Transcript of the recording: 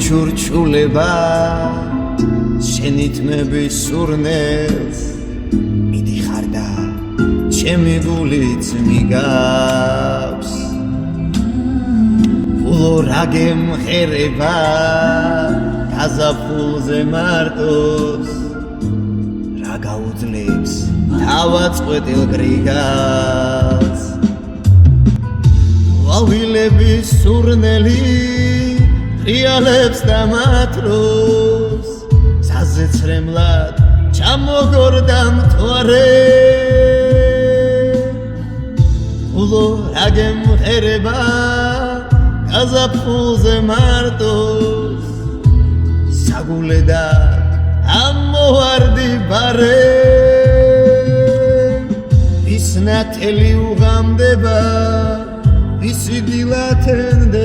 ჩურჩულება შენითმები სურნელს მიდიხარ და ჩემი გულიც მიგავს ფულო რა გემღერება გაზაფხულზე მარტოს რა გაუძლებს თავად წყვეტილ გრიგას ვალვილების სურნელი ღიალებს და მათროს საზეცრემლად ჩამოგორდა მთვარე ფულო რა გემღერება გაზაფხულზე მარტოს საგულე და ამოვარდი ბარე ვის ნათელი უღამდება ისი დილათენდება